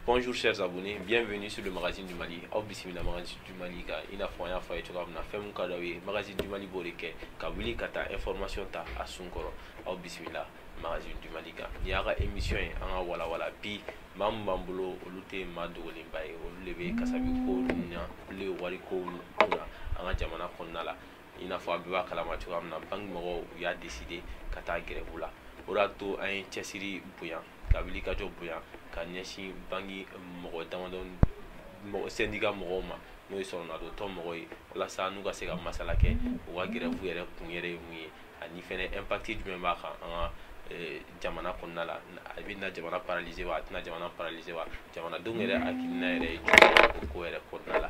Bonjour chers abonnés, bienvenue sur le magazine du Mali. Au bismillah magazine du Mali ka ina fo ya fa eto na fem ka dawe magazine du Mali boreke ka wuli kata information ta asunkoro. Au bismillah magazine du Mali ka ya ga émission en wala wala bi mam bambulo olute madogolin baye olebe kasabi ko nya le wari ko na anga jamana konnala ina fo abiba kala ma to amna bang mo ya décider kata grevula orato ay chesiri buya ka wuli ka jo buya ka ɲɛsin bangi mɔgɔ damadɔ mɔgɔ syndicat mɔgɔw ma n'o ye sɔrɔnadɔ tɔn mɔgɔw ye walasa n'u ka se ka masala kɛ u ka grève yɛrɛ kun yɛrɛ ye mun ye ani fɛnɛ impact jumɛn b'a kan an ka jamana kɔnɔna la a bɛ na jamana paralyser wa a tɛna jamana paralyser wa jamanadenw yɛrɛ hakilina yɛrɛ ye jumɛn o ko yɛrɛ kɔnɔna la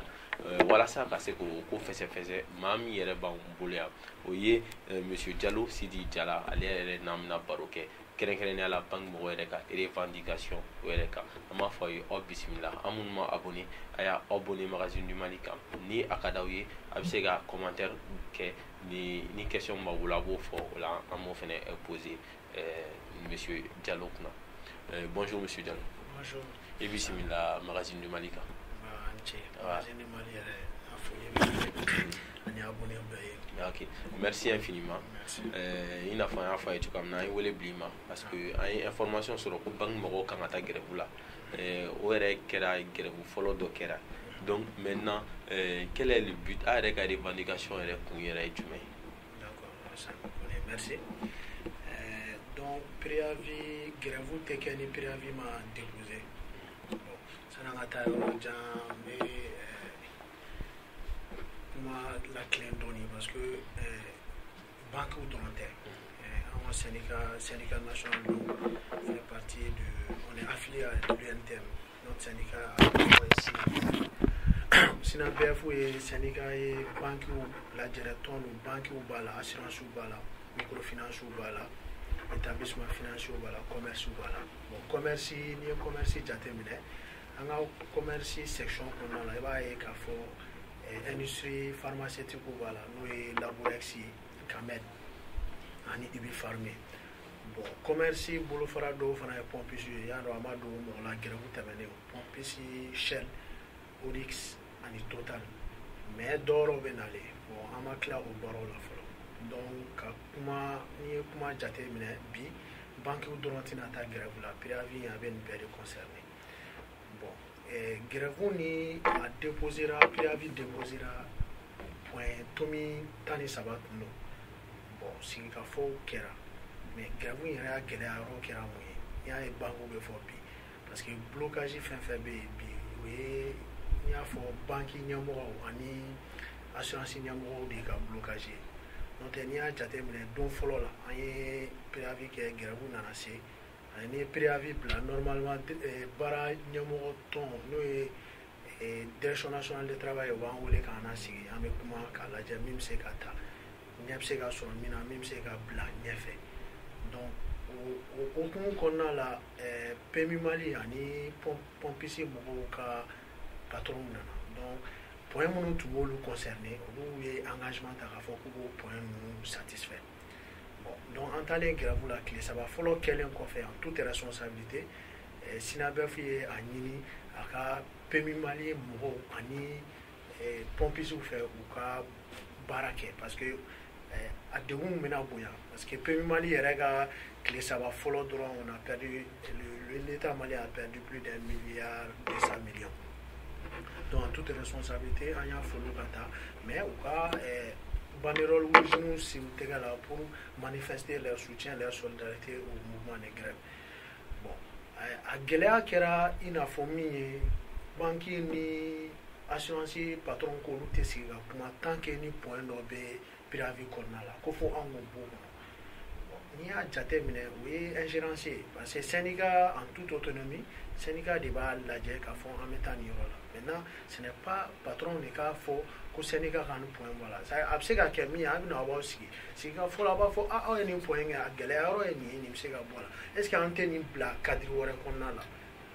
walasa ka se k'o ko fɛsɛfɛsɛ maa min yɛrɛ b'an bolo yan o ye monsieur Diallo Sidi Jala ale yɛrɛ n'an bɛna baro kɛ kɛrɛnkɛrɛnnenya la banque mɔgɔ yɛrɛ ka revendication o yɛrɛ kan an b'a fɔ a ye aw bisimila an minnu ma abonné a y'a abonné magazine du Mali kan ni a ka d'aw ye a bɛ se ka commentaire kɛ ni question b'aw bolo a b'o fɔ o la an b'o fɛnɛ poser monsieur Diallo kunna bonjour monsieur Diallo. Bonjour. Et bisimila magazine du Mali kan. Magazine du Mali yɛrɛ a fɔ ye ani abonné bɛɛ ye. Ok, merci infiniment. Merci. Il n'a pas fait tout comme ça, il blima parce que une information sur le banque moro quand on a grève là, où est la grève follow do kera. Donc maintenant, quel est le but à regarder les revendications et les couillères et du main. D'accord, ça me connaît. Merci. Donc préavis grève ou tekeni préavis m'a déposé. Bon, ça n'a pas été mais la clé donnée parce que banque ou donnée en syndicat national on est parti de on est affilié à l'UNTM notre syndicat ici sinon BFO et syndicat et banque ou la direction ou banque ou bala assurance ou bala microfinance ou bala établissement financier ou bala commerce ou bala bon commerce ni commerce jatemine on a commerce section on a là il va industrie pharmaceutique voilà nous et laborexi Kamed ani ibi farmé bon commerce bolo fara do fana e pompisi ya do amado mo la grève tamene pompisi Shell Oryx ani Total mais doro benale bon amakla o boro la folo donc kuma ni kuma jate mine bi banque ou dorotina ta grève la préavis ya ben période concerné bon grève ni a déposera préavis déposera point tomi tani sabat no bon si ka fo kera mais grève ni a gɛlɛya yɔrɔ kɛra mun ye y'a ye banque bɛ fɔ bi parce que blocage fɛn fɛn bɛ yen bi o ye n y'a fɔ banque ɲɛmɔgɔw ani assurance ɲɛmɔgɔw de ka blocage ye n'o tɛ n'i y'a jateminɛ don fɔlɔ la an ye préavis kɛ grève nana se ani préavis bila normalement baara ɲɛmɔgɔ tɔn n'o ye direction nationale de travail o b'an wele k'an nasigi an bɛ kuma k'a lajɛ min bɛ se ka ta ɲɛ bɛ se ka sɔrɔ min na min bɛ se ka bila ɲɛfɛ donc o hukumu kɔnɔna la PMI Mali ani pompisi mɔgɔw ka patron nana donc point minnu tun b'olu concerné olu ye engagement ta k'a fɔ k'u b'o point ninnu satisfait. Bon, donc en tant que grève la clé ça va falloir qu'elle en fait en toute responsabilité sinabef ye a ɲini a ka PMI Mali mɔgɔw ani pompisiw fɛ u ka baara kɛ parce que a degun bɛna bonya parce que PMI Mali yɛrɛ ka clé saba fɔlɔ dɔrɔn on a perdu l'État malien a perdu plus d'1,2 milliard donc en toute responsabilité an y'a folo ka taa mais u ka banderole rouge si vous êtes là pour manifester leur soutien, leur solidarité au mouvement de grève. Bon, à Gélea Kera, il a formé banque ni assurance patron ko lutte siga kuma tant que ni point d'obé préavis cornala ko fo an go bo ni a jatemine oui ingérence parce que syndicat en toute autonomie syndicat de ba la je ka fo en mettant ni rola maintenant ce n'est pas patron ne ka fo ko syndicat kan point voilà ça a se ka kemi a na wa sigi siga fo la ba fo a ni point a gele aro ni se ka bola est ce que antenne bla cadre wore cornala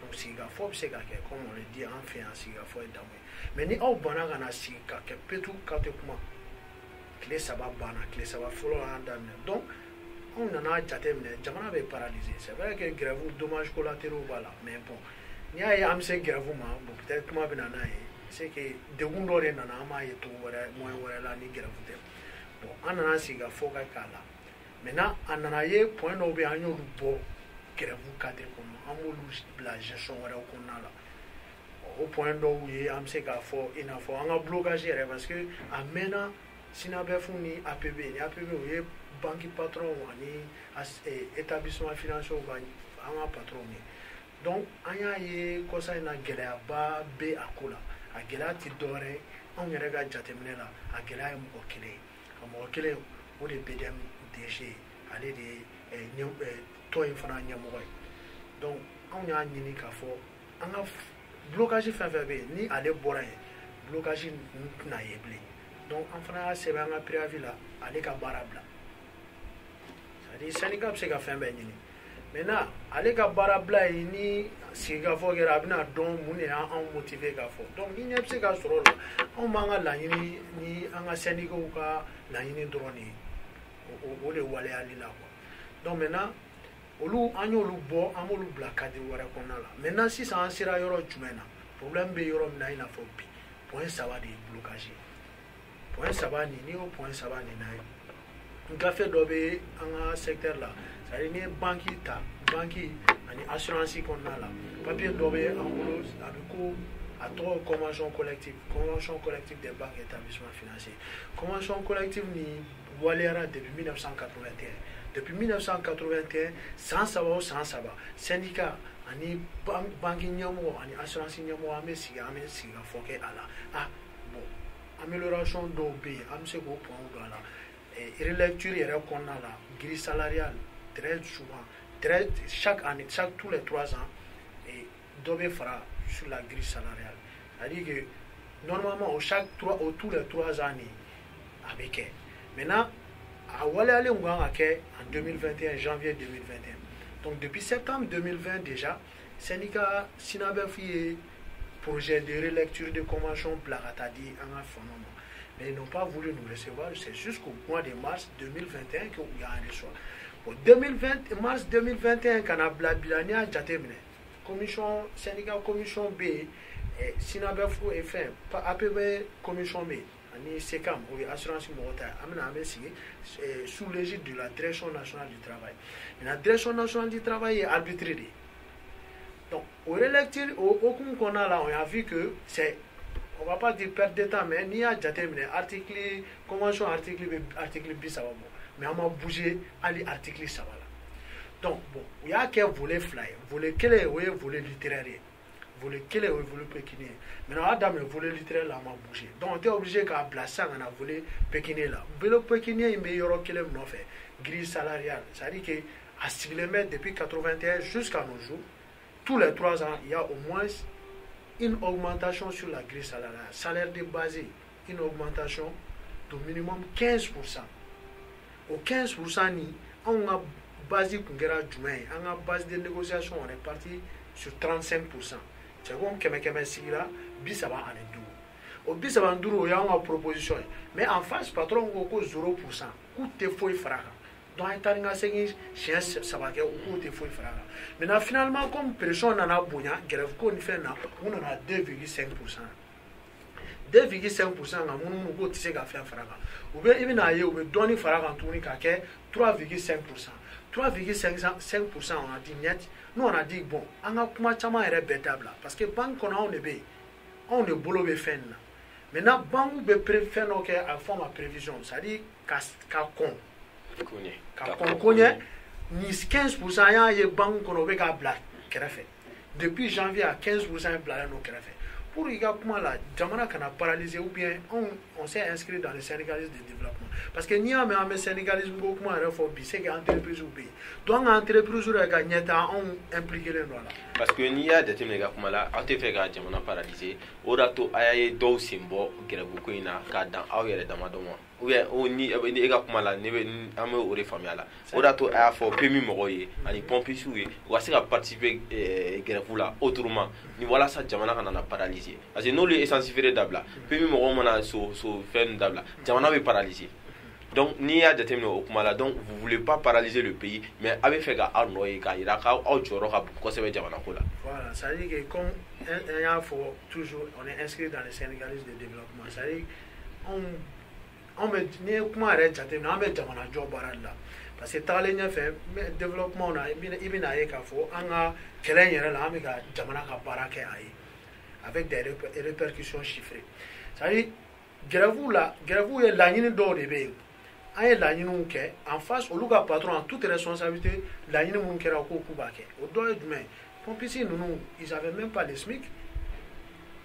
donc siga fo se ka ke comme on le dit en fait siga fo et damé mais ni au bana kana siga ke petu ka te kuma clé ça va bana clé ça va follow donc on en a jatemine jamana be paralysé c'est vrai que grève dommage collatéraux voilà mais bon ni a ye an bɛ se grève ma bon peut-être kuma bɛ na n'a ye c'est que degun dɔ de nana an m'a ye cogo wɛrɛ moyen wɛrɛ la ni grève tɛ bon an nana sigi ka fɔ ka k'a la maintenant a nana ye point dɔw bɛ yen an y'olu bɔ grève cadre kɔnɔ an b'olu bila gestion wɛrɛw kɔnɔna la o point dɔw ye an bɛ se k'a fɔ i n'a fɔ an ka blocage yɛrɛ parce que a mɛnna SINABEF ni APB ni APB o ye banque patron ani établissement financier ka an ka patron ye donc an y'a ye kɔsa in na gɛlɛyaba bɛ a ko la a gɛlɛya tɛ dɔwɛrɛ anw yɛrɛ ka jateminɛ la a gɛlɛya ye mɔgɔ kelen ye a mɔgɔ kelen o de BDM DG ale de ye tɔn in fana ɲɛmɔgɔ ye donc anw y'a ɲini k'a fɔ an ka blocage fɛn fɛn bɛ yen ni ale bɔra yen blocage tɛna ye bilen donc an fana y'a sɛbɛn an ka préavis la ale ka baara bila c'est-à-dire syndicat bɛ se ka fɛn bɛɛ ɲini maintenant ale ka baara bila yen ni sigikafɔ kɛra a bɛna dɔn mun de y'anw motiver k'a fɔ donc ni ɲɛ bɛ se ka sɔrɔ o la anw b'an ka laɲini ni an ka syndicats ka laɲini dɔrɔn de ye o de waleyali la quoi donc maintenant olu an y'olu bɔ an b'olu bila cadre wɛrɛ kɔnɔna la maintenant sisan an sera yɔrɔ jumɛn na problème bɛ yɔrɔ min na i n'a fɔ bi point 3 de ye blocage point 3 nin n'i y'o point 3 nin na ye gafe dɔ bɛ an ka secteur la c'est-à-dire ni ye banque ta banque ani assurance kɔnɔna la papier dɔ bɛ an bolo a bɛ ko a tɔgɔ convention collective des banques et établissements financiers convention collective ni waliyara depuis 1981 depuis 1981 san saba o san saba syndicat ani banque ɲɛmɔgɔ ani assurance ɲɛmɔgɔ an bɛ sigi ka fɔ kɛ a la ah bon amélioration dɔw bɛ yen an bɛ se k'o point don a la relecture yɛrɛ kɔnɔna la grille salariale très souvent chaque année tous les 3 ans dɔ bɛ fara sur la grille salariale c'est-à-dire que normalement tous les 3 ans a bɛ kɛ maintenant a waleyalen kan ka kɛ en 2021 janvier 2021 donc depuis septembre 2020 déjà syndicat SINABEF ye projet de relecture de convention bila ka taa di an ka fama ma mais ils n'ont pas voulu nous recevoir c'est jusqu'au mois de mars 2021 que u y'an reçoit bon mars 2021 kana bila bila ni y'a jateminɛ commission syndicat commission B SINABEF ye fɛn APB commission B ani SECAM o ye assurance mɔgɔ ta an bɛ sigi sous l'égide de la direction nationale du travail la direction nationale du travail est arbitrée de donc au relecture au hokumu kɔnɔna la on a vu que c'est on va pas dire perte de temps mais n'i y'a jateminɛ article convention article 30 bɔ mais an ma bouger hali article 3 la donc bon u y'a kɛ volet 2 ye volet 1 o ye volet littéraire ye volet 1 o ye volet pécunier maintenant a daminɛ volet littéraire la a ma bouger donc on était obligé k'a bila sisan ka na volet pécunier la volet pécunier in bɛ yɔrɔ kelen min nɔfɛ grille salariale c'est-à-dire que a sigilen bɛ depuis 81 jusqu'à nos jours tous les 3 ans il y a au moins une augmentation sur la grille salariale salaire de base une augmentation de minimum 15%. Au 15% ni anw ka base kun kɛra jumɛn ye an ka base de négociation on est parti sur 35%. c'est comme kɛmɛ sigira 35 o 35 o y'anw ka proposition ye mais en face patron ko ko 0% k'u tɛ foyi fara kan donc an taara n ka segin siɲɛ 3 kɛ u k'u tɛ foyi fara kan maintenant finalement comme pression nana bonya grève ko ni fɛn na u nana 2,5%. 2,5% nka minnu ko tɛ se ka fɛn fara kan u bɛ i bɛna ye u bɛ dɔɔni fara kan tuguni ka kɛ 3,5%. 3,5% on a dit net nous on a dit bon an ka kuma caman yɛrɛ bɛɛ dabila parce que banque kɔnɔ anw de bɛ yen anw de bolo bɛ fɛn na maintenant banque bɛ fɛn dɔ kɛ a forme prévision c'est à dire ka kɔn ko ɲɛ ni 15% an y'a ye banque kɔnɔ u bɛ k'a bila kɛrɛfɛ depuis janvier a 15% bilalen don kɛrɛfɛ pour i ka kuma la jamana kana paralyser ou bien on s'est inscrit dans le syndicalisme de développement parce que n'i y'a mɛn an bɛ syndicalisme ko kuma yɛrɛ fɔ bi c'est que entreprise bɛ yen donc an ka entreprise yɛrɛ ka ɲɛtaa anw impliqué len don a la. parce que n'i y'a jateminɛ i ka kuma la aw tɛ fɛ ka jamana paralyser o de y'a to a y'a ye dɔw sen bɔ grève ko in na k'a dan aw yɛrɛ damadɔ ma ou bien ni e ka kuma la an bɛ o de faamuya la o de y'a to a y'a fɔ PMI mɔgɔw ye ani pompisiw ye u ka se ka participer grève la autrement ni walasa jamana kana na paralyser parce que n'olu ye essence feere dabila PMI mɔgɔw mana so fɛn dabila jamana bɛ paralyser Donc n'i y'a jateminɛ o kuma la, donc vous voulez pas paralyser le pays, mais a bɛ fɛ ka aw nɔ ye k'a yira k'aw jɔyɔrɔ ka bon kosɛbɛ jamana ko la. Voilà, ça veut dire que comme on y'a fait toujours, on est inscrit dans les syndicalistes de développement. Ça veut dire on bɛ n'i ye kuma yɛrɛ jateminɛ an bɛ jamana jɔ baara de la. Parce que tagalen ɲɛfɛ développement na i bɛna ye k'a fɔ an ka kɛlɛ in yɛrɛ la an bɛ ka jamana ka baara kɛ a ye avec des répercussions chiffrées. Ça veut dire grève ye laɲini dɔw de bɛ yen an ye laɲiniw kɛ en face olu ka patron en toute responsabilité laɲini minnu kɛra ko k'u b'a kɛ o dɔ ye jumɛn ye pompisi ninnu ils avaient même pas le SMIC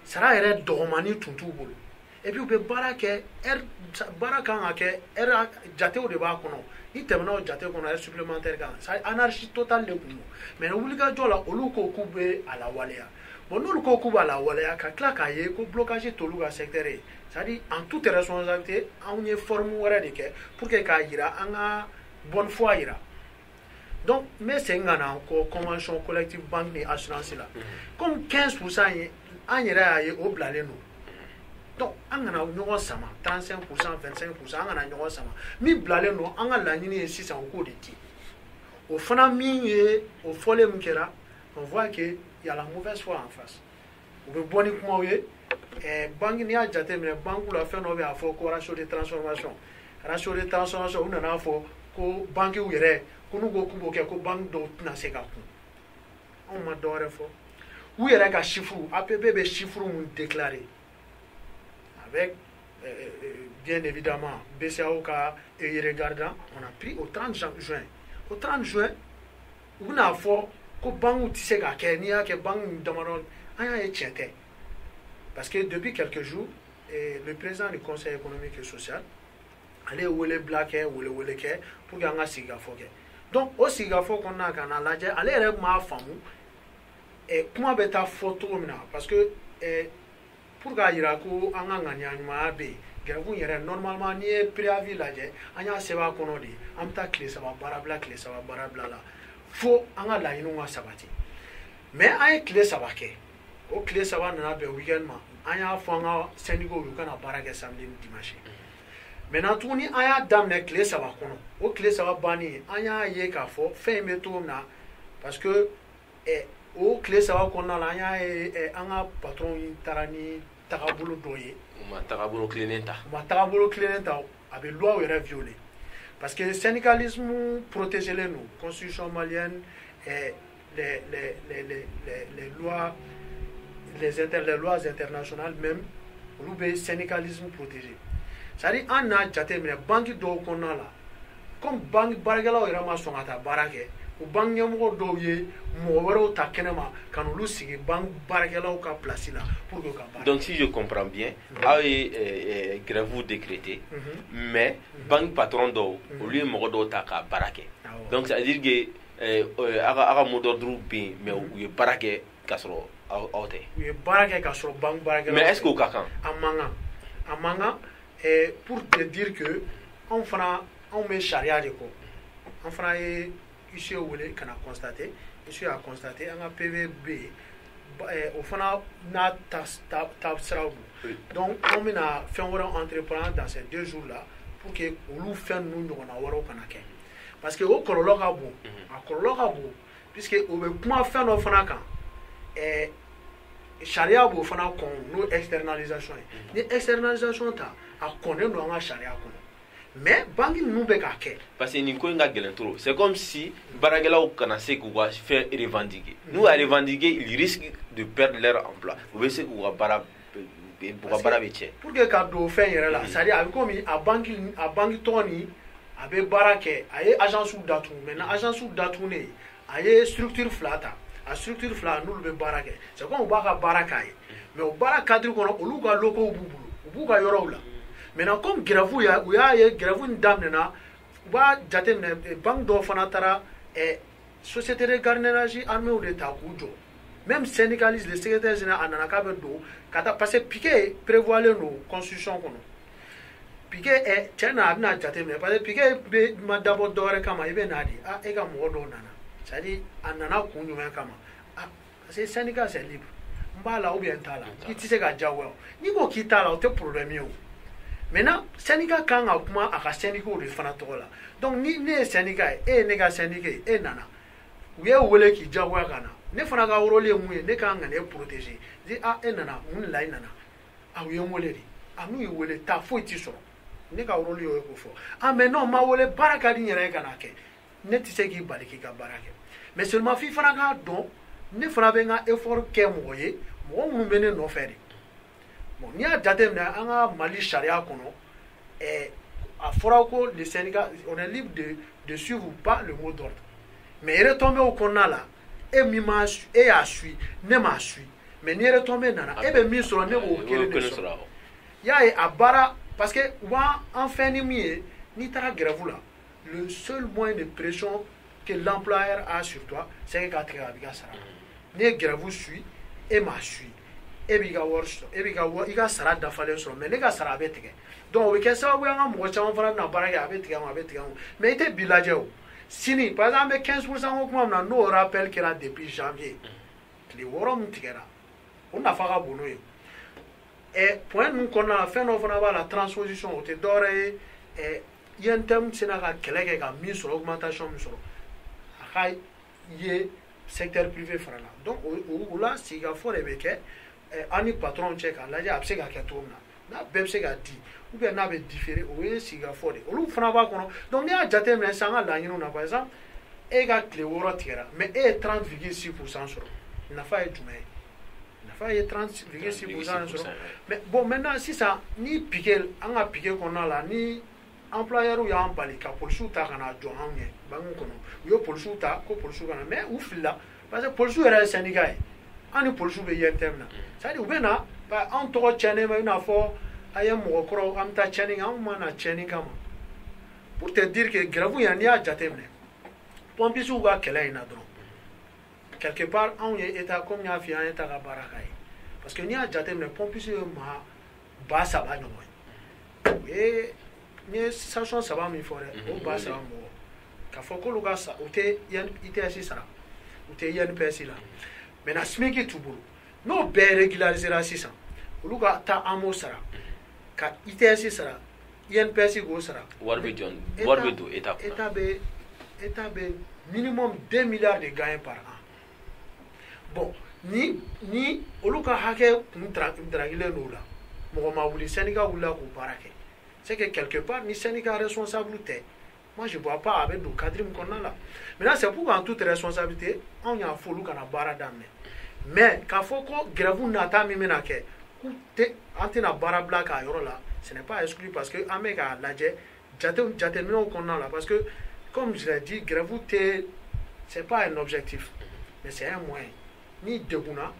sara yɛrɛ dɔgɔmani tun t'u bolo et puis u bɛ baara kɛ baara kan ka kɛ jatew de b'a kɔnɔ ni tɛmɛna o jate kɔnɔ supplémentaire kan ça anarchie totale de tun don mais wulikajɔ la olu ko k'u bɛ a lawaleya bon n'olu ko k'u b'a lawaleya ka tila k'a ye ko blocage t'olu ka secteur ye c'est-à-dire en toute responsabilité anw ye forme wɛrɛ de kɛ pour que k'a yira an ka bonne foi yira donc n bɛ segin ka na ko convention collective banque ni assurance la comme 15% ye an yɛrɛ y'a ye o bilalen don donc an kana ɲɔgɔn sama 35% 25% an kana ɲɔgɔn sama min bilalen don an ka laɲini ye sisan o k'o de di o fana min ye o fɔlen min kɛra on voit que y a la mauvaise foi en face u bɛ bɔ ni kumaw ye banque n'i y'a jateminɛ banque la fɛn dɔ bɛ a fɔ ko ratio de transformation u nana fɔ ko banques yɛrɛ ko n'u ko k'u b'o kɛ ko banque dɔw tɛna se ka kun anw ma dɔwɛrɛ fɔ u yɛrɛ ka chiffre APB bɛ chiffre mun déclaré avec bien évidemment BCEAO ka regardant on a pris au 30 juin au 30 juin u bɛna fɔ ko banque tɛ se ka kɛ n'i y'a kɛ banque damadɔ an y'a ye tiɲɛ tɛ parce que depuis quelques jours le président du conseil économique et social ale ye wele bila kɛ wele kɛ pour que an ka sigikafɔ kɛ donc o sigikafɔ kɔnɔna ka na lajɛ ale yɛrɛ m'a faamu kuma bɛ taa fɔ cogo min na parce que pour k'a yira ko an ka ŋaniya ɲumanya bɛ yen grève yɛrɛ normalement n'i ye préavis lajɛ an y'a sɛbɛn a kɔnɔ de an bɛ taa tile saba baara bila la fo an ka laɲiniw ka sabati mais an ye tile saba kɛ o tile saba nana bɛn weekend ma an y'a fɔ an ka syndicats u kana baara kɛ samedi ni dimanche maintenant tuguni an y'a daminɛ tile saba kɔnɔ o tile saba bannen an y'a ye k'a fɔ fɛn in bɛ cogo min na parce que o tile saba kɔnɔna la an y'a ye an ka patron in taara ni tagabolo dɔ ye u ma tagabolo tilennen ta a bɛ loi yɛrɛ violer parce que syndicalisme protégé len don constitution malienne les lois internationales même olu bɛ syndicalisme protégé c'est-à-dire an n'a jateminɛ banque dɔw kɔnɔna la comme banque baarakɛlaw yɛrɛ ma sɔn ka taa baara kɛ o banque ɲɛmɔgɔ dɔw ye mɔgɔ wɛrɛw ta kɛnɛma ka n'olu sigi banque baarakɛlaw ka place la pour que ka baara. Donc si je comprends bien aw ye grève décrété mais banque patron dɔw olu ye mɔgɔ dɔw ta ka baara kɛ donc ça veut dire que a ka mot d'ordre bɛ yen mais u ye baara kɛ k'a sɔrɔ aw tɛ. u ye baara kɛ k'a sɔrɔ banque baarakɛlaw. mais est-ce que o ka kan. a man kan pour te dire que anw bɛ sariya de kɔ an fana ye huissier wele ka na constater huissier y'a constater an ka PV bɛ yen o fana n'a ta siraw don donc an bɛna fɛn wɛrɛw entreprendre dans ces 2 jours là pour que olu fɛn ninnu ɲɔgɔnna wɛrɛw kana kɛ parce que o kɔlɔlɔ ka bon a kɔlɔlɔ ka bon puisque o bɛ kuma fɛn dɔ fana kan sariya b'o fana kɔn n'o externalisation ye ni externalisation ta a kɔnnen don an ka sariya kɔnɔ mais banque ninnu bɛ k'a kɛ. parce que nin ko in ka gɛlɛn trop c'est comme si baarakɛlaw kana se k'u ka fɛn revendiquer n'u y'a revendiquer ils risquent de perdre leur emploi u bɛ se k'u ka baara bɛ tiɲɛ. pour que ka don fɛn yɛrɛ la c'est à dire a bɛ komi a banque tɔgɔ nin a bɛ baara kɛ a ye agence datugu maintenant agence datugulen a ye structure fila ta a structure fila n'olu bɛ baara kɛ c'est comme u b'a ka baara k'a ye mais o baara cadre kɔnɔ olu ka locaux b'u bolo u b'u ka yɔrɔw la maintenant comme grève u y'a ye grève in daminɛna u b'a jateminɛ banque dɔw fana taara société de gardiennage armée de ta k'u jɔ même syndicaliste le secrétaire général a nana k'a bɛ don ka taa parce que piquet prévoilen don constitution kɔnɔ piquet tiɲɛ na a bɛna jateminɛ parce que piquet bɛ ma dabɔ dɔwɛrɛ kama i bɛ n'a di e ka mɔgɔ dɔw nana c'est à dire a nana kun jumɛn kama parce que syndicat c'est libre n b'a la ou bien n t'a la i tɛ se ka diyagoya n'i ko k'i t'a la o tɛ problème ye o Maintenant, syndicat quand a kuma a ka syndicat de fana tɔgɔ la. Donc ni ne ye syndicat ye, ne ka syndicat ye, nana. U ye wele k'i jagoya ka na. Ne fana ka rôle ye mun ye, ne kan ka ne protéger. Di nana, mun la nana. U ye wele de. N'u ye wele ta foyi ti sɔrɔ. Ne ka rôle y'o ye ko fɔ. Mais non, ma wele baara ka di n yɛrɛ ye ka na kɛ. Ne tɛ se k'i bali k'i ka baara kɛ. Mais seulement f'i fana k'a dɔn, ne fana bɛ n ka effort kɛ mɔgɔ ye, mɔgɔ minnu bɛ ne nɔfɛ de. Bon, n'i y'a jateminɛ an ka Mali sariya kɔnɔ, a fɔra ko le syndicat, on est libre de suivre ou pas le mot d'ordre. Mais il est tombé au kɔnɔna la, e y'a suit, ne m'a suit. Mais n'i est tombé nana, e bɛ min sɔrɔ ne b'o kelen de sɔrɔ. Y'a ye a baara parce que u b'a an fɛn ni min ye, n'i taara grève la, le seul moyen de pression que l'employeur a sur toi, c'est que k'a tigɛ a b'i ka sara. N'i ye grève suit, e m'a suit. E b'i ka wari sɔrɔ, i ka sara dafalen sɔrɔ, mais ne ka sara a bɛ tigɛ. Donc o bɛ kɛ sababu ye an ka mɔgɔ caman fana bɛna baara kɛ a bɛ tigɛ a bɛ tigɛ mais i tɛ bi lajɛ o. Sini par exemple an bɛ 15% ko kuma min na n'o rappel kɛra depuis janvier tile 6 min tigɛra o nafa ka bon n'o ye. Point ninnu kɔnɔna la fɛn dɔ fana b'a la transposition o tɛ dɔwɛrɛ ye INTM sera ka kɛlɛ kɛ ka min sɔrɔ augmentation min sɔrɔ a ka ye secteur privé fara la. Donc o la sigikafɔ de bɛ kɛ an ni patron cɛ k'a lajɛ a bɛ se ka kɛ cogo min na n'a bɛɛ bɛ se ka di ou bien n'a bɛ différer o ye sigikafɔ de ye olu fana b'a kɔnɔ. Donc n'i y'a jateminɛ sisan an ka laɲiniw na par exemple e ka tile 6 tigɛra mais e ye 30,6% sɔrɔ nafa ye jumɛn ye? Nafa ye 30,6% sɔrɔ. Mais bon maintenant sisan ni piqué an ka piqué kɔnɔna la ni employeur y'an bali ka policiw ta ka na jɔ anw ɲɛ banque kɔnɔ u ye policiw ta ko policiw ka na mais u filila parce que policiw yɛrɛ ye syndicat ye an ni policiw bɛ INTM na c'est-à-dire u bɛ na anw tɔgɔ tiɲɛnen bɛ i n'a fɔ a ye mɔgɔ kɔrɔw an bɛ taa tiɲɛni kɛ anw ma na tiɲɛni kama pour te dire que grève yan n'i y'a jateminɛ pompisiw ka kɛlɛ in na dɔrɔn quelque part anw ye état comme n y'a f'i ye an ye état ka baara k'a ye parce que n'i y'a jateminɛ pompisiw ye maa 3,000 ɲɔgɔn ye n ye station 3 min fɔ dɛ o 3,000 mɔgɔ k'a fɔ k'olu ka sa u tɛ ITS sara u tɛ INPS la maintenant SMIC t'u bolo n'o bɛɛ régularisera sisan olu ka taa AMO sara ka ITS sara INPS k'o sara wari bɛ jɔn wari bɛ don état bɛ minimum 2 milliards de gagner par an. Bon ni olu ka hakɛ kun dragilen d'o la mɔgɔ ma wuli syndicat wulila k'o baara kɛ c'est que quelque part ni syndicat responsable tɛ moi je vois pas a bɛ don cadre min kɔnɔna la maintenant c'est pour qu'en toute responsabilité anw y'a fɔ olu kana baara daminɛ mais k'a fɔ ko grève nata min bɛna kɛ an tɛna baara bila k'a yɔrɔ la ce n'est pas exclu parce que an bɛ k'a lajɛ jateminɛw kɔnɔna la parce que comme je l'ai dit grève c'est pas un objectif mais c'est un moyen ni degunna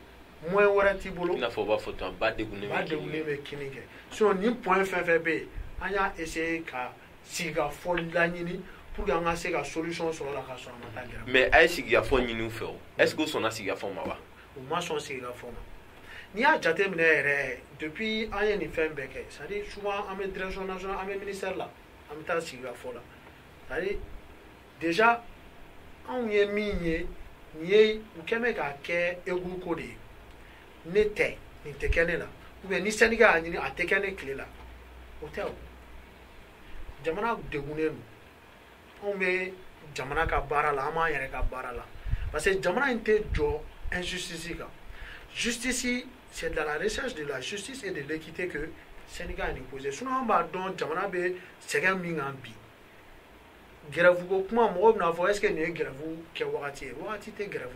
moyen wɛrɛ t'i bolo i n'a fɔ o b'a fɔ tan ba degunnen bɛ kini kɛ sinon ni point fɛn fɛn bɛ yen an y'a essayer ka sigikafɔ laɲini pour que an ka se ka solution sɔrɔ la ka sɔrɔ an ma taa grève. mais a ye sigikafɔ ɲini u fɛ o est-ce que u sɔnna sigikafɔ ma wa? u ma sɔn sigikafɔ ma n'i y'a jateminɛ yɛrɛ depuis an ye nin fɛn bɛɛ kɛ c'est à dire souvent an bɛ direction nationale an bɛ ministère la an bɛ taa sigikafɔ la c'est à dire déjà anw ye min ye nin ye u kɛn bɛ k'a kɛ ego ko de ye ne tɛ nin tɛ kɛ ne la ou bien ni syndicat y'a ɲini a tɛ kɛ ne tile la o tɛ o jamana degunnen don anw bɛ jamana ka baara la an b'an yɛrɛ ka baara la parce que jamana in tɛ jɔ injustice kan justice c'est dans la recherche de la justice et de l'équité que syndicat est imposé sinon an b'a dɔn jamana bɛ sɛgɛn min kan bi grève ko kuma mɔgɔ bɛna fɔ est ce que nin ye grève kɛ wagati ye wagati tɛ grève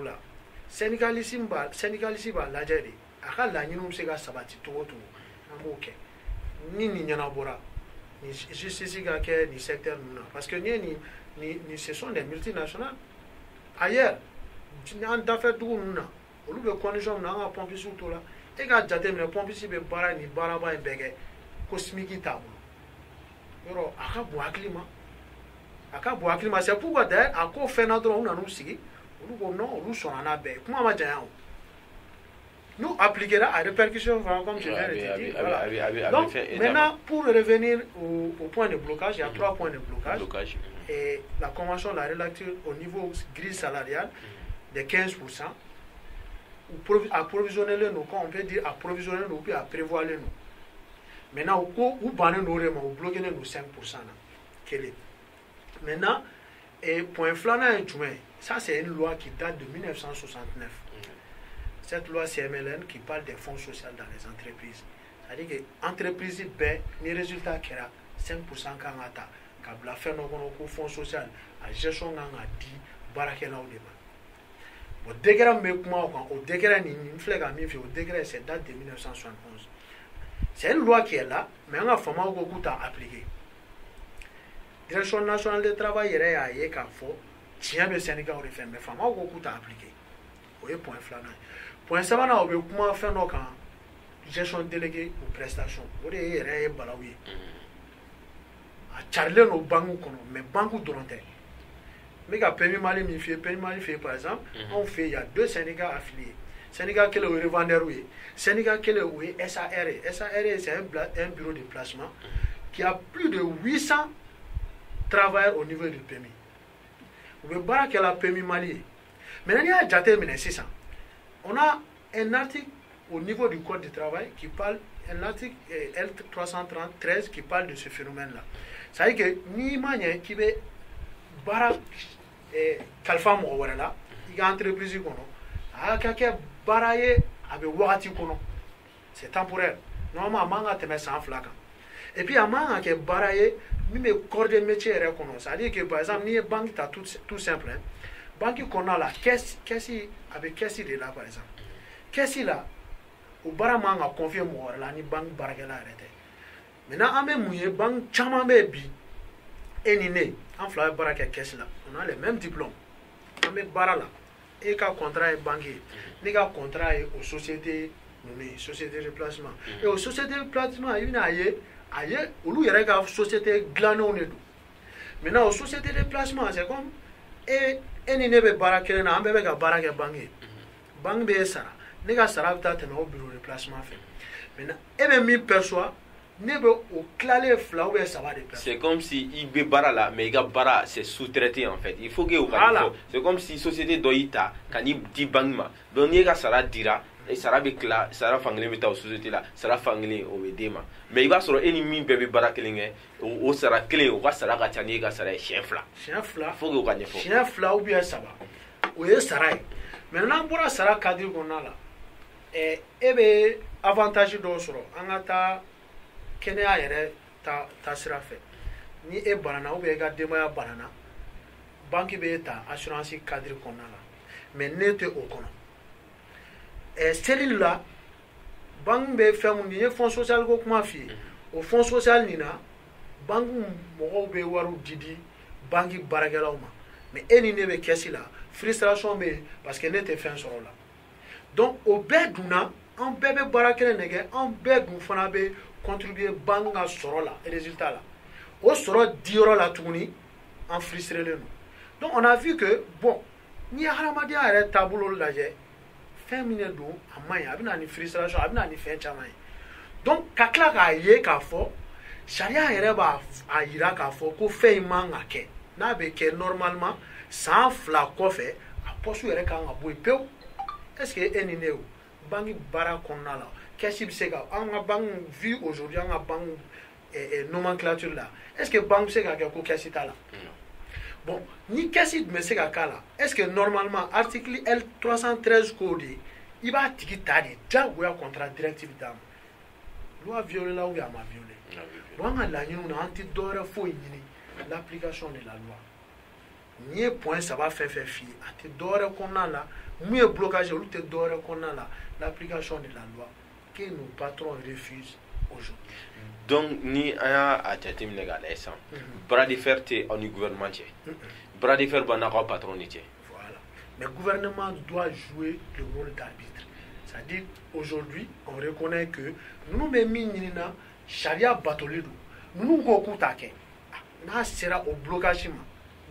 la syndicaliste b'a lajɛ de a ka laɲiniw bɛ se ka sabati cogo o cogo an b'o kɛ ni nin ɲɛnabɔra ni justice ka kɛ nin secteur ninnu na parce que ni ce sont des multinationales ailleurs an dafɛ dugu ninnu na olu bɛ condition min na an ka pompisiw t'o la e ka jateminɛ pompisi bɛ baara ni baaraba in bɛɛ kɛ ko SMIC t'a bolo yɔrɔ a ka bon hakili ma c'est pourquoi d'ailleurs a ko fɛn na dɔrɔn u nan'u sigi olu ko non olu sɔnna n'a bɛɛ ye kuma ma janya o nous appliquera à répercussion comme je viens de te dire. Voilà. Donc maintenant pour revenir au point de blocage, il y a 3 points de blocage. Et la convention la relecture au niveau grille salariale de 15%. approvisionner nous, quand on peut dire approvisionner nous, puis à prévoir nous. Maintenant, où banner nous, ou bloquer nous 5%. Maintenant, et point flanant et juin, ça c'est une loi qui date de 1969. Cette loi CMLN qui parle des fonds sociaux dans les entreprises. C'est-à-dire que l'entreprise paie les résultats qui a 5% quand on a la fin de fonds social, à gestion a dit, barakela au débat. Au degré c'est date de 1971. C'est une loi qui est là, mais on a fait beaucoup à appliquer. La Direction nationale du travail est à Yekafo, tient le Sénégal au référendum, mais il beaucoup à appliquer. Vous point flanant. Point ça, on a comment faire nos gestion déléguée ou prestation. Vous voyez, balaoué. À Charles nos banques, mais banques durante. Mais quand Pémi Mali fait par exemple, on fait, il y a 2 syndicats affiliés. Syndicat qui est le revendeur, oui. Syndicat qui est le SARE. SARE, c'est un bureau de placement qui a plus de 800 travailleurs au niveau du PMI. Vous pouvez voir qu'il y a la PMI Mali. Maintenant, il y a déjà 600. On a un article au niveau du Code du travail qui parle, un article L333 qui parle de ce phénomène-là. Ça veut dire que ni manière qui veut bara kalfa mo wala il y a entreprise kono a kake baraye avec wati kono c'est temporaire normalement manga te met sans flaque et puis amanga ke baraye mi me corps de métier re kono ça veut dire que par exemple ni banque ta tout simple banque kono la caisse avec caisse de là par exemple caisse là au bara manga confier mo wala ni banque barakela arrêté maintenant amé mouye banque chama be bi enine en flamme baraka caisse là on a les mêmes diplômes on met barala et qu'un contrat est banquier ni qu'un contrat est aux sociétés nommées sociétés de placement et aux sociétés de placement il y a ailleurs où il y a une société glanon et tout maintenant aux sociétés de placement c'est comme et enine be baraka na ambe be ka baraka banquier banque be ça ni ka sara ta te no bureau de placement fait maintenant et même mi perçoit c'est comme si il bara là, mais il bara c'est sous-traité en fait. Il faut que c'est comme si société doita quand il dit bangma, donc il y a ça dira et ça va cla, ça va fangler mais ta société là, ça va fangler au médema. Mais il va sur ennemi bébé bara kelingé ou ça va clé ou ça va gâter ça ça chien fla. Chien fla. Faut que gagne faut. Chien fla ou bien ça va. Ou est ça va. Maintenant pour ça va cadre qu'on a là. Et ben avantage d'osoro, angata Kenya yɛrɛ ta sira fɛ ni e banana ou bien e ka denbaya banana banque bɛ ta assurance cadre kɔnɔna la mais ne tɛ o kɔnɔ cellule la banque bɛ fɛn mun ni ye fonds social ko kuma f'i ye o fonds social nin na banque mɔgɔw bɛ wariw di banque baarakɛlaw ma mais e ni ne bɛ kɛsi la frustration bɛ yen parce que ne tɛ fɛn sɔrɔ o la donc o bɛɛ dunna an bɛɛ bɛ baara kelen de kɛ an bɛɛ dun fana bɛ contribuer banque à soro là et résultat là au soro dioro la tuguni en frustré le nous donc on a vu que bon ni haramadia arrête tableau là j'ai fait mine do amay abina ni frustration abina ni fait chamay donc kakla ka ye ka fo sharia ere ba ayira ka fo ko fait manga ke na be ke normalement sans fla ko fait a posu ere ka ngabo pe est-ce que enine o bangi bara konna la qu'est-ce que c'est que banque vu aujourd'hui en banque nomenclature là est-ce que banque c'est que qu'est-ce que là bon ni qu'est-ce que mais c'est que là est-ce que normalement article L313 code il va tigitari déjà ou un contrat directif d'âme loi violer là ou il a ma violer loi on a la nous anti d'or faut l'application de la loi ni point ça va faire fi anti d'or qu'on a là mieux blocage ou te d'or qu'on a là l'application de la loi que nos patrons refusent aujourd'hui. Donc, ni à Tchatim légal, ça. Bras de fer, tu es en gouvernement. Bras de fer, tu es patron. Voilà. Mais le gouvernement doit jouer le rôle d'arbitre. C'est-à-dire, aujourd'hui, on reconnaît que nous, même charia batolido, nous, nous, nous, sera au blocage.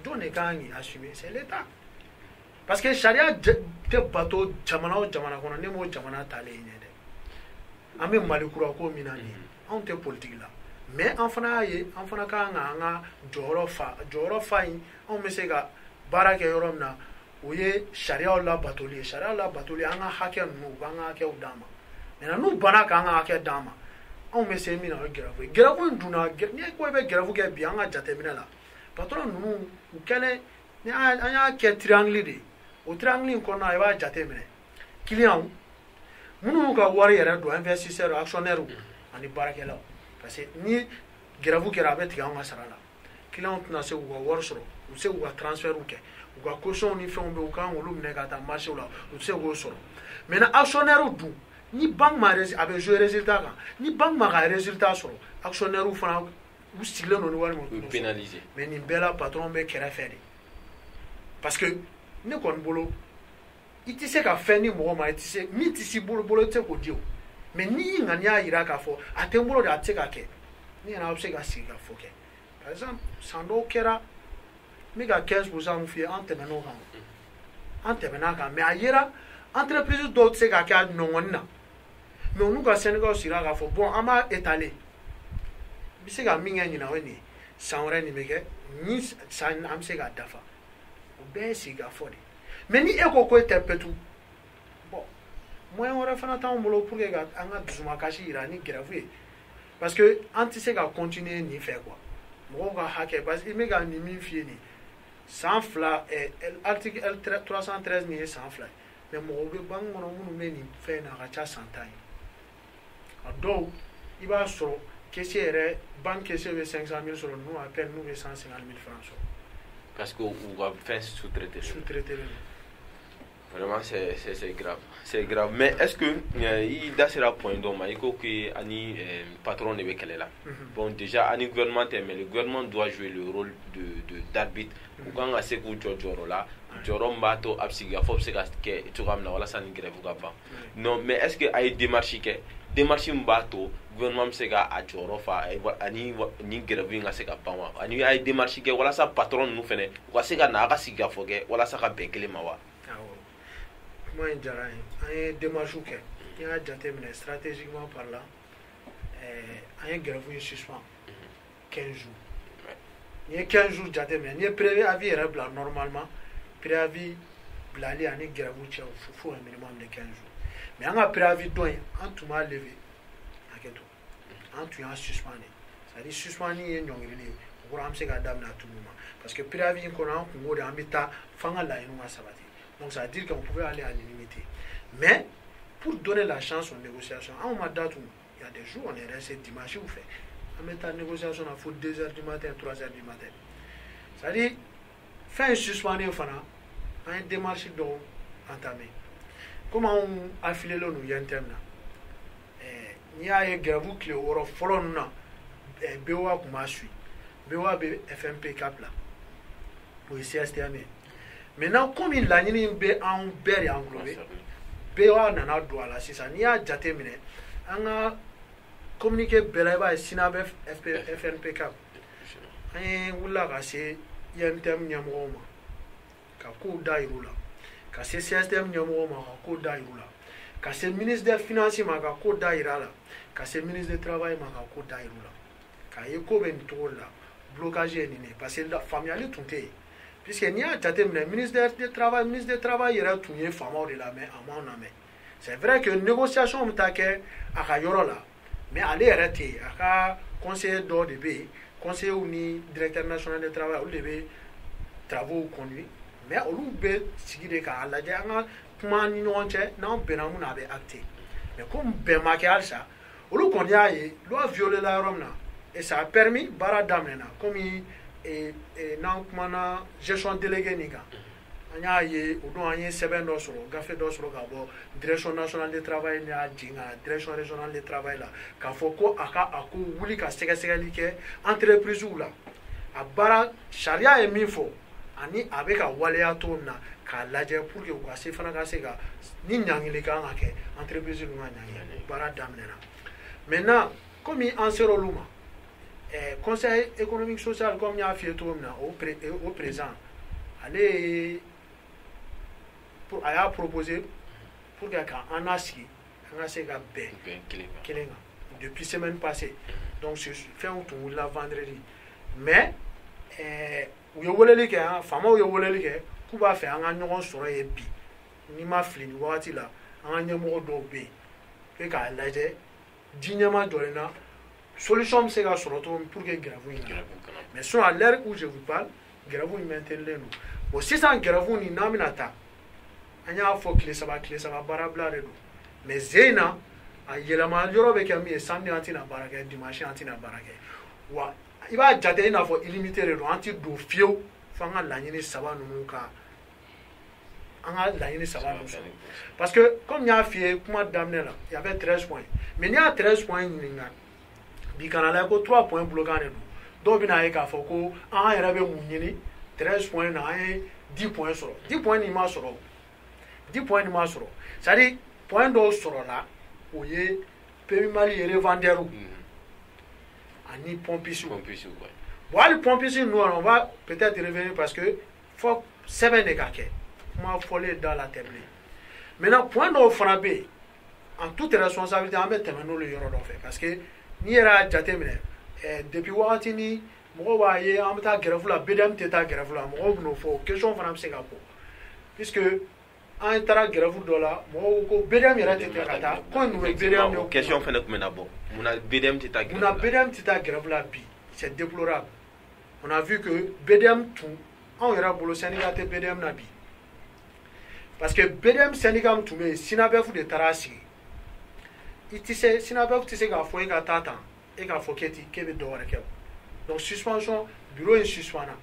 Donc, les gens assumer, c'est l'État. Parce que charia, te bateau, jamana, on a des mots, jamana, talé. Ame malikura ko minani on te politique là mais en fana ka nga joro fa on me se ga baraka yorom na o ye sariyaw la batoli ye sariyaw la batoli an ka hakɛ ninnu u b'an ka hakɛw d'an ma maintenant n'u banna k'an ka hakɛ d'an ma anw bɛ se min na o ye gɛrɛfu ye gɛrɛfu in dunna n'i ko i bɛ gɛrɛfu kɛ bi an ka jateminɛ la patron ninnu u kɛlen ni an y'a kɛ triangle de ye o triangle in kɔnɔna i b'a jateminɛ client minnu ka wari yɛrɛ don investisseur actionnaire ani baarakɛlaw parce que ni gɛrɛfu kɛra a bɛ tigɛ anw ka sara la client tɛna se k'u ka wari sɔrɔ u bɛ se k'u ka transfert kɛ u ka caution ni fɛnw bɛ u kan k'olu minɛ ka taa marché la u tɛ se k'o sɔrɔ maintenant actionnaire dun ni banque ma a bɛ jouer résultat kan ni banque ma ka résultat sɔrɔ actionnaire fana u sigilen don ni wari min pénaliser mais nin bɛɛ la patron bɛ kɛrɛfɛ de parce que ne kɔni bolo i tɛ se ka fɛn di mɔgɔ ma i tɛ se min tɛ s'i bolo i tɛ se k'o di o mais n'i ŋani y'a jira k'a fɔ a tɛ n bolo de a tɛ se ka kɛ ni yɛrɛ a bɛ se ka sigi ka fɔ kɛ par exemple san dɔw kɛra n bɛ ka 15% min f'i ye an tɛmɛn'o kan an tɛmɛn'a kan mais a yera entreprise dɔw tɛ se ka kɛ a nɔgɔnni na mais olu ka syndicat sigira k'a fɔ bon an b'a étaler n bɛ se ka min kɛ ɲinan o ye nin ye san wɛrɛ nin bɛ kɛ ni san an bɛ se k'a dafa o bɛɛ ye sigi ka fɔ de mais ni e ko ko e tɛ petu bon moyen wɛrɛ fana t'anw bolo pour que ka an ka dusumakasi jira ni grève ye parce que an tɛ se ka continuer nin fɛ quoi mɔgɔw ka hakɛ parce que i bɛ ka nin min f'i ye nin san fila article L 313 nin ye san fila ye mais mɔgɔw bɛ banque kɔnɔ minnu bɛ nin fɛn na a ka ca san 10 ye a dɔw i b'a sɔrɔ caissier yɛrɛ banque caissier bɛ 500 000 sɔrɔ n'u à peine n'u bɛ 150 000 francs sɔrɔ parce que u ka fɛn sous-traité vraiment c'est grave c'est grave mais est-ce que i da sera point dɔ ma i ko que ani patron de bɛ kɛlɛ la bon déjà ani gouvernement tɛ mais le gouvernement doit jouer le rôle de d'arbitre u kan ka se k'u jɔ jɔyɔrɔ la jɔyɔrɔ min b'a to a bɛ sigi ka fɔ bɛ se ka kɛ cogoya min na walasa ni grève ka ban non mais est-ce que a ye démarche kɛ démarche min b'a to gouvernement bɛ se ka a jɔyɔrɔ fa ani ni grève in ka se ka ban wa ani a ye démarche kɛ walasa patron ninnu fɛnɛ u ka se ka na a ka sigi ka fɔ kɛ walasa ka bɛn kelen ma wa. Kuma in diyara n ye an ye démarche kɛ n'i y'a jateminɛ stratégiquement parlant an ye grève in suspend 15 jours n'i ye 15 jours jateminɛ n'i ye préavis yɛrɛ bila normalement préavis bilali ani grève cɛ fo un minimum de 15 jours mais an ka préavis dɔ in an tun b'a lever hakɛ to an tun y'a suspendre c'est-à-dire suspendre ye ɲɔngirili ye o kɔrɔ an bɛ se k'a daminɛ a tun ma parce que préavis in kɔnɔ an kun ko de an bɛ taa f'an ka laɲiniw ka sabati. Donc ça veut dire qu'on pouvait aller à l'unanimité. Mais pour donner la chance aux négociations, à un moment donné, il y a des jours, on est resté dimanche ou fait. On met en négociation, il faut 2h du matin, 3h du matin. C'est-à-dire, fin suspendu, on a une démarche entamée. Comment on a affilé le nous, il y a un thème là. Il y a un grave qui est au follow nous, BOA comme a suivi. BOA FMP cap là. Pour le CSTM. Maintenant, comme il a dit en bɛɛ englobé, BOA nana don a la sisan n'i y'a jateminɛ an ka communiqué bɛɛ la i b'a ye SINA bɛ FNP CAP an ye wulila ka se INTM ɲɛmɔgɔw ma ka kow da yir'u la ka se CSTM ɲɛmɔgɔw ma ka kow da yir'u la ka se ministre des finances ma ka kow da yir'a la ka se ministre du travail ma ka kow da yir'u la k'a ye ko bɛ nin cogo la blocage ye nin de parce que faamuyali tun tɛ yen. Puisque n'i y'a jateminɛ ministre du travail yɛrɛ tun ye faamaw de lamɛn a m'anw lamɛn c'est vrai que négociation bɛ taa kɛ a ka yɔrɔ la mais ale yɛrɛ tɛ yen a ka conseiller dɔw de bɛ yen conseillers ni directeur national du travail olu de bɛ travaux conduit mais olu bɛ sigi de k'a lajɛ an ka kuma ni ɲɔgɔn cɛ n'an bɛnna mun na a bɛ acté mais comme bɛn ma kɛ halisa olu kɔni y'a ye loi violé la yɔrɔ min na et ça a permis baara daminɛna comme n'an kumana gestion déléguée nin kan an y'a ye o don an ye sɛbɛn dɔ sɔrɔ gafe dɔ sɔrɔ ka bɔ direction nationale de travail ni y'a jigin ka direction régionale de travail la k'a fɔ ko a ka a ko wuli ka sɛgɛsɛgɛli kɛ entreprises la a baara sariya ye min fɔ ani a bɛ ka waleya cogo min na k'a lajɛ pour que u ka se fana ka se ka ni ɲangili kan ka kɛ entreprise ninnu ka ɲangili baara daminɛna maintenant comme an sera olu ma conseil économique social comme y'a f'i ye cogo min na au présent ale a y'a proposé pour que k'an nasigi an ka se ka bɛn kelen kan depuis semaine passée donc fɛnw tun wulila vendredi mais u ye weleli kɛ faamaw ye weleli kɛ k'u b'a fɛ an ka ɲɔgɔn sɔrɔ ye bi n'i ma fili ni wagati la an ka ɲɛmɔgɔ dɔw bɛ yen k'a lajɛ di ɲɛma jɔlen na solution bɛ se ka sɔrɔ cogo min pour que grève in na mais sinon à l'heure où je vous parle grève in maintenilen don bon sisan grève nin n'an bɛna taa an y'a fɔ tile saba baarabila de don mais ze in na a yɛlɛma yɔrɔ bɛ kɛ min ye samedi an tɛna baara kɛ dimanche an tɛna baara kɛ wa i b'a jate i n'a fɔ illimité de don an tɛ don fiyewu fo an ka laɲini saba ninnu ka an ka laɲini saba ninnu sɔrɔ parce que comme n y'a f'i ye kuma daminɛ la il y avait 13 points mais n'i y'a 13 points ɲininka bi kana lajɛ ko 3 points bloquants de don dɔw bɛna ye k'a fɔ ko an yɛrɛ bɛ mun ɲini 13 points na an ye 10 points sɔrɔ 10 points nin ma sɔrɔ 10 points nin ma sɔrɔ c'est à dire point dɔw sɔrɔla o ye PMI Mali ye revendeur ani pompiste bon hali pompiste ninnu on va peut-être revenir parce que fɔ sɛbɛn de ka kɛ kuma fɔlen da la tɛ bilen maintenant point dɔw fana bɛ yen en toute responsabilité an bɛ tɛmɛ n'olu yɔrɔ dɔ fɛ parce que n'i yɛrɛ y'a jateminɛ depuis wagati ni mɔgɔw b'a ye an bɛ taa grève la BDM tɛ taa grève la mɔgɔw bɛ n'o fɔ question fana bɛ se ka bɔ puisque an taara grève dɔ la mɔgɔw ko BDM yɛrɛ tɛ taa ka taa ko nin bɛ BDM de question fana tun bɛ na bɔ munna BDM tɛ taa grève la munna BDM tɛ taa grève la bi c'est déplorable on a vu que BDM tun anw yɛrɛ bolo syndicat tɛ BDM na bi parce que BDM syndicat min tun bɛ yen SYNABEF de taara sigi i tɛ se SYNABEF tɛ se k'a fɔ e ka taa tan e k'a fɔ k'e bɛ dɔ wɛrɛ kɛ donc suspension bureau in suspendra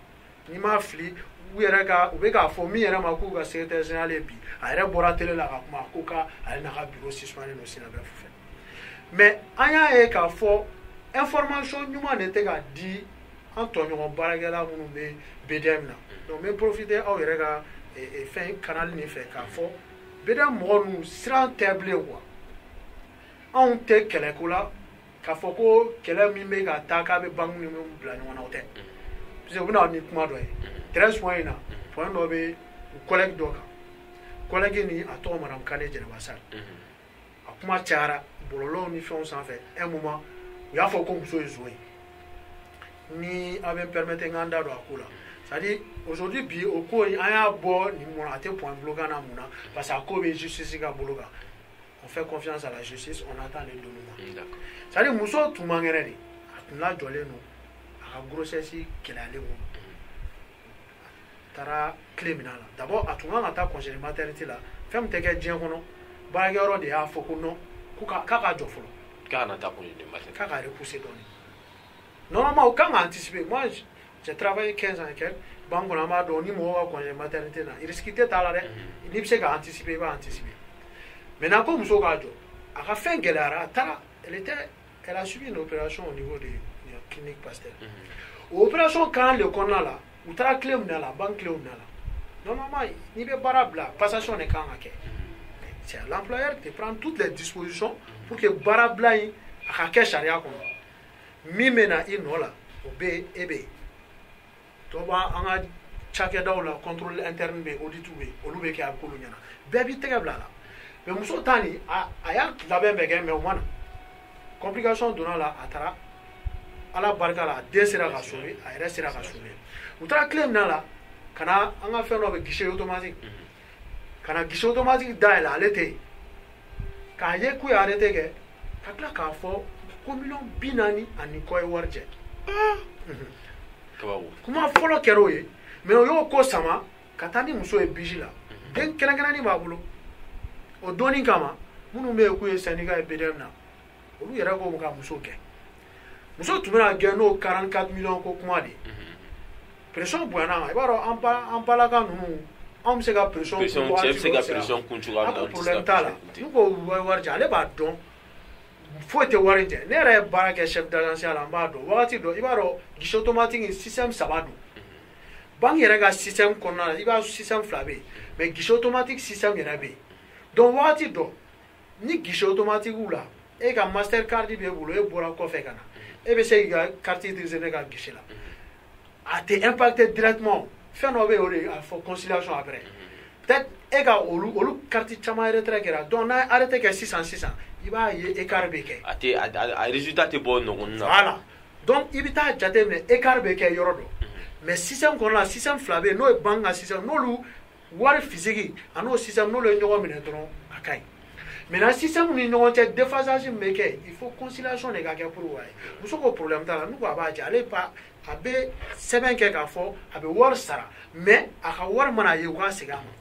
n'i ma fili u yɛrɛ ka u bɛ k'a fɔ min yɛrɛ ma k'u ka secrétaire général ye bi a yɛrɛ bɔra télé la ka kuma ko ka ale n'a ka bureau suspendé don SYNABEF fɛ mais an y'a ye k'a fɔ information ɲuman de tɛ ka di an tɔɲɔgɔn baarakɛla minnu bɛ BDM na donc n bɛ profiter aw yɛrɛ ka fɛn canal nin fɛ k'a fɔ BDM mɔgɔ ninnu siran tɛ bilen quoi anw tɛ kɛlɛko la k'a fɔ ko kɛlɛ min bɛ ka taa k'a bɛ banque ni min bila ɲɔgɔn na o tɛ parce que u bɛna ni kuma dɔ ye 13 points in na point dɔ bɛ collègue dɔ kan collègue ni a tɔgɔ madame Kane Jɛnɛba Sall a kuma cayara bɔlɔlɔw ni fɛnw sanfɛ un moment u y'a fɔ ko muso ye zon ye ni a bɛ n permettre n k'an da don a ko la c'est-à-dire aujourd'hui bi o ko in an y'a bɔ nin mun na a tɛ point bloquant na mun na parce que a ko bɛ justice ka bolo kan on fait confiance à la justice on attend les dénouements c'est-à-dire muso tun man kɛnɛ de a tun lajɔlen don a ka grossesse gɛlɛyalen kɔnɔ a taara tile min na la d'abord a tun kan ka taa congé de maternité la fɛn min tɛ kɛ diɲɛ kɔnɔ baarakɛyɔrɔ de y'a fɔ ko non k'a ka jɔ fɔlɔ k'a kana taa congé de maternité k'a ka repousser dɔɔnin normalement o kan ka anticiper moi j'ai travaillé 15 ans et quelques banque kɔnɔ an b'a dɔn ni mɔgɔw ka congé de maternité na risque tɛ t'a la dɛ n'i bɛ se ka anticiper i b'a anticiper maintenant ko muso k'a jɔ a ka fɛn gɛlɛyara a taara elle a subi une opération au niveau de la clinique Pasteur o opération kan le kɔnɔna la u taara clé minɛ a la banque clé minɛ a la normalement n'i bɛ baara bila passation de kan ka kɛ c'est à l'employeur de prendre toutes les dispositions pour que baara bila in a ka kɛ sariya kɔnɔ min bɛ na i nɔ la o bɛ yen e bɛ yen dɔ b'an ka cakɛdaw la contrôle interne bɛ yen audit bɛ yen olu bɛ kɛ a k'olu ɲɛna bɛɛ b'i tɛgɛ bila a la mais muso ta nin a y'a labɛn bɛɛ kɛ mais o ma na complication donna la a taara ala barika la a den sera ka sauver a yɛrɛ sera ka sauver u taara clé minɛ a la ka na an ka fɛn dɔ bɛ guichet automatique ka na guichet automatique dayɛlɛ ale tɛ yen k'a ye k'u ye arrêté kɛ ka tila k'a fɔ ko $40,000 ani kɔ ye wari jɛ kuma fɔlɔ kɛra o ye mais o y'o ko sama ka taa ni muso ye bisi la den kɛnɛkɛnɛnin b'a bolo o donni kama minnu bɛ yen k'u ye syndicat ye BDM na olu yɛrɛ ko ka muso gɛn muso tun bɛna gɛn n'o 44 millions ko kuma de pression bonyana ma i b'a dɔn an balaka ninnu anw bɛ se ka pression kun cɛ bɛ se ka pression kun cogoya min na problème t'a la n'u ko wari jɛ ale b'a dɔn foyi tɛ wari jɛ ne yɛrɛ ye baara kɛ chef d'agence la n b'a dɔn wagati dɔ i b'a dɔn guichet automatique système 3 don banque yɛrɛ ka système kɔnɔna la i b'a système 2 bɛ yen mais guichet automatique système yɛrɛ bɛ yen donc wagati dɔ ni guichet automatique la e ka master card b'e bolo e bɔra kɔfɛ ka na e bɛ se k'i ka carte utiliser ne ka guichet la a tɛ impacter directement fɛn dɔ bɛ yen o de a fɔ conciliation après peut-être e ka olu carte caman retrait kɛra donc n'a arrêté kɛ sisan i b'a ye écart bɛ kɛ a résultat tɛ bɔ ɲɔgɔn na voilà donc i bɛ taa jateminɛ écart bɛ kɛ yɔrɔ dɔ mais système kɔnɔna la système 2 bɛ yen n'o ye banque ka système n'olu wari physique ano système no le ɲɔgɔn minɛ dɔrɔn a ka ɲi maintenant système ni ɲɔgɔn cɛ déphasage min bɛ kɛ il faut conciliation de ka kɛ pour wa ye muso ko problème t'a la n'u ko a b'a jɛ ale pa a bɛ sɛbɛn kɛ k'a fɔ a bɛ wari sara mais a ka wari mana ye u k'a segin a ma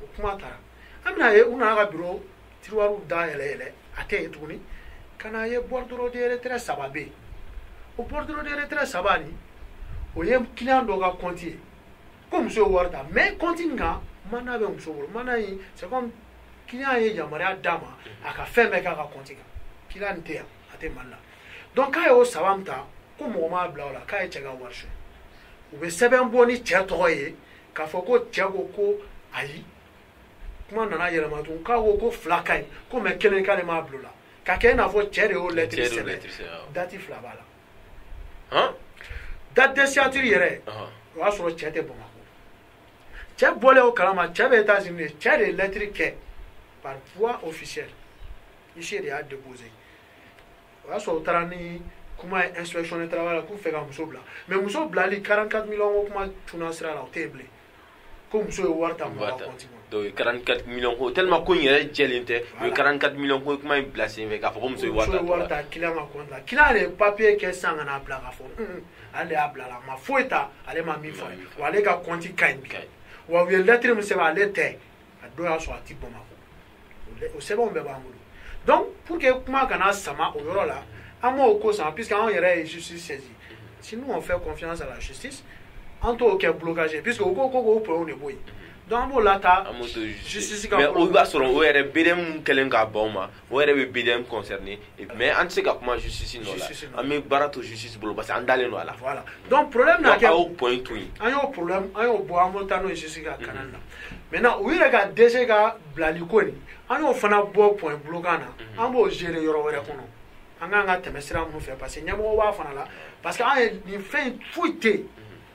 o kuma taara an bɛna ye u nana ka bureau tiroir da yɛlɛ yɛlɛ a tɛ yen tuguni ka na ye bordereau de retraite 3 bɛ yen o bordereau de retraite 3 nin o ye client dɔ ka compte ye ko muso ye wari ta mais compte nin kan mana bɛ muso bolo mana in c'est comme client ye yamaruya d'a ma a ka fɛn bɛɛ k'a ka compte kan client nin tɛ yan a tɛ Mali la donc k'a y'o 3 min ta ko mɔgɔ m'a bila o la k'a ye cɛ ka wari suɲɛ u bɛ sɛbɛn bɔ ni cɛ tɔgɔ ye k'a fɔ ko cɛ ko ayi kuma nana yɛlɛma tun k'a ko 2 ka ɲi ko mais 1 k'ale m'a bila o la ka kɛ i n'a fɔ cɛ de y'o lettre sɛbɛn date 2 b'a la date de signature yɛrɛ o y'a sɔrɔ cɛ tɛ Bamakɔ cɛ bɔlen o kalama cɛ bɛ États-Unis cɛ de ye lettre kɛ par voie officielle ici de y'a déposé o y'a sɔrɔ o taara ni kuma ye inspection de travail la k'u fɛ ka muso bila mais muso bilali 44 millions ko kuma tunna sira la o tɛ yen bilen ko muso ye wari ta mɔgɔ ka compte kɔnɔ donc 44 millions ko tellement ko in yɛrɛ jɛlen tɛ o ye 44 millions ko kuma in bila sen fɛ k'a fɔ ko muso ye wari ta client ka compte la client de ye papier kɛ sisan ka n'a bila k'a fɔ ale de y'a bila la a ma foyi ta ale ma min fɔ wa ale ka compte ka ɲi bi wa u ye lettre min sɛbɛn ale tɛ a dɔw y'a sɔrɔ a ti Bamakɔ o sɛbɛnw bɛɛ b'an bolo donc pour que kuma kana sama o yɔrɔ la an m'o ko sama puisque anw yɛrɛ ye justice saisie si nous on fait confiance à la justice an t'o kɛ blocage puisque o ko k'o problème de b'o yen donc an b'o lata justice ka mais o b'a sɔrɔ o yɛrɛ BDM kɛlen k'a ban o ma o yɛrɛ bɛ BDM concerné mais an tɛ se ka kuma justice nɔ la an bɛ baara to justice bolo parce que an dalen don a la voilà donc problème na kɛ a y'o point to yen an y'o problème an y'o bɔ an b'o taa n'o ye justice ka kalan na maintenant u yɛrɛ ka DG ka bilali ko nin an y'o fana bɔ point bloquant na an b'o gérer yɔrɔ wɛrɛ kɔnɔ an k'an ka tɛmɛ sira minnu fɛ parce que ɲɛmɔgɔ b'a fana la parce que an ye nin fɛn foyi tɛ yen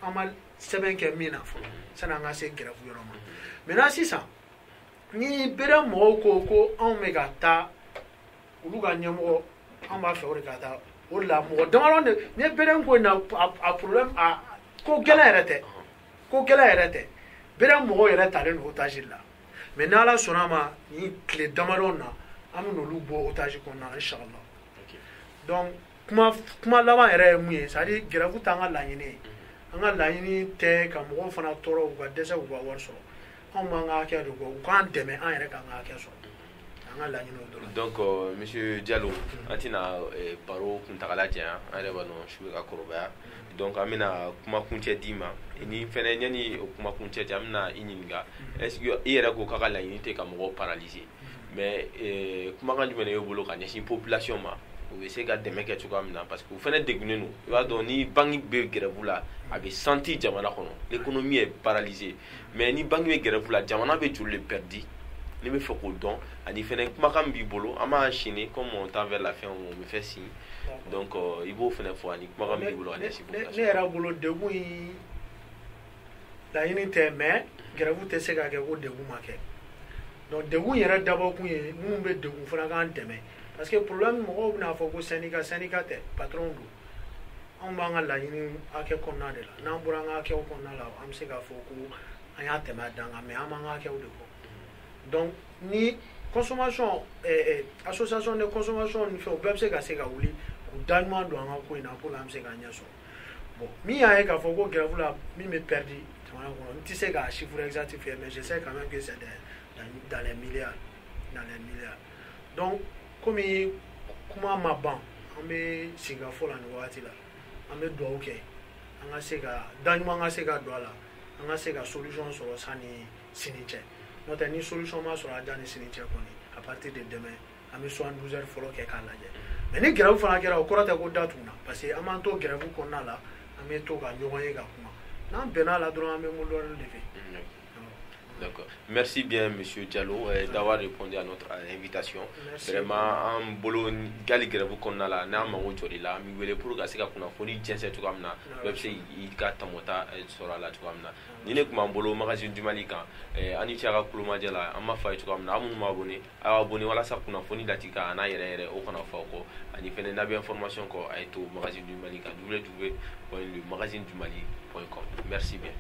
an ma sɛbɛn kɛ min na fɔlɔ sani an ka se grève yɔrɔ ma maintenant sisan ni bere mɔgɔw ko anw bɛ ka taa olu ka ɲɛmɔgɔ an b'a fɛ o de ka taa o de la mɔgɔ damadɔ de ni bere ko in na a problème a ko gɛlɛn yɛrɛ tɛ bere mɔgɔw yɛrɛ talen don otage la mais ni Ala sɔnna a ma ni tile damadɔ na an bɛ n'olu bɔ otage kɔnɔna na inchallah donc kuma laban yɛrɛ ye mun ye c'est à dire grève t'an ka laɲini ye an ka laɲini tɛ ka mɔgɔw fana tɔɔrɔ u ka dɛsɛ u ka wari sɔrɔ anw b'an ka hakɛ de kɔ u k'an dɛmɛ an yɛrɛ k'an ka hakɛ sɔrɔ an ka laɲini o dɔrɔn. donc monsieur Diallo an tɛna baro kuntagala janya an yɛrɛ b'a dɔn su bɛ ka kɔrɔbaya donc an bɛna kumakuncɛ d'i ma ni fɛnɛ yanni o kumakuncɛ cɛ an bɛna i ɲininka est-ce que i yɛrɛ ko k'a ka laɲini tɛ ka mɔgɔw paralyser mais kumakan jumɛn de b'e bolo ka ɲɛsin population ma u bɛ se ka dɛmɛ kɛ cogoya min na parce que u fɛnɛ degunnen don i b'a dɔn ni banque bɛ grève la a bɛ senti jamana kɔnɔ l'économie est paralysée mais ni banque bɛ grève la jamana bɛ joli de perdu ne bɛ fɛ k'o dɔn ani fɛnɛ kumakan b'i bolo an b'a enchaîner comme on tend vers la fin on me fait signe donc i b'o fɛnɛ fɔ ani kumakan b'i bolo ani ɲɛsin population. ne yɛrɛ bolo degun in laɲini tɛ mais grève tɛ se ka kɛ ko degun ma kɛ donc degun yɛrɛ dabɔ kun ye minnu bɛ degun fana k'an dɛmɛ parce que problème mɔgɔw bɛna fɔ ko syndicat tɛ patron don anw b'an ka laɲini hakɛ kɔnɔna de la n'an bɔra an ka hakɛw kɔnɔna la an bɛ se k'a fɔ ko an y'a tɛmɛ a dan kan mais an b'an ka hakɛw de kɔ donc ni consommation association de consommation ni fɛn o bɛɛ bɛ se ka se ka wuli k'u da ɲuman don an ka ko in na pour que an bɛ se k'an ɲɛ sɔrɔ bon min y'a ye k'a fɔ ko grève la min bɛ perdu jamana kɔnɔ n tɛ se k'a chiffre exact fɛ mais je sais quand même que c'est dans les milliards donc komi kuma ma ban an bɛ sigi ka fɔ la nin wagati la an bɛ dugawu kɛ an ka se ka da ɲuman ka se ka don a la an ka se ka solution sɔrɔ sanni sini cɛ n'o tɛ ni solution ma sɔrɔ a da ni sini cɛ kɔni à partir de demain an bɛ 72 heures fɔlɔ kɛ k'a lajɛ mais ni grève fana kɛra o kɔrɔ tɛ ko da tuguna parce que an b'an to grève kɔnɔna la an bɛ to ka ɲɔgɔn ye ka kuma n'an bɛnna a la dɔrɔn an bɛ mulu dɔ de fɛ. D'accord. Merci bien, Monsieur Diallo, d'avoir répondu à notre invitation. Merci. Vraiment, en bolo gali grève konna la na mango jori la mi wele pour ka se ka kuna foni jense to kamna website i ka tamota sora la to kamna ni ne kuma bolo magazine du Mali kan ani tiara kuluma jela amma fa to kamna amun ma abonné wala sa kuna foni datika na yere o kana fa ko ani fene na bi information ko ay to magazine du Mali kan www.lemagazinedumali.com. Merci bien.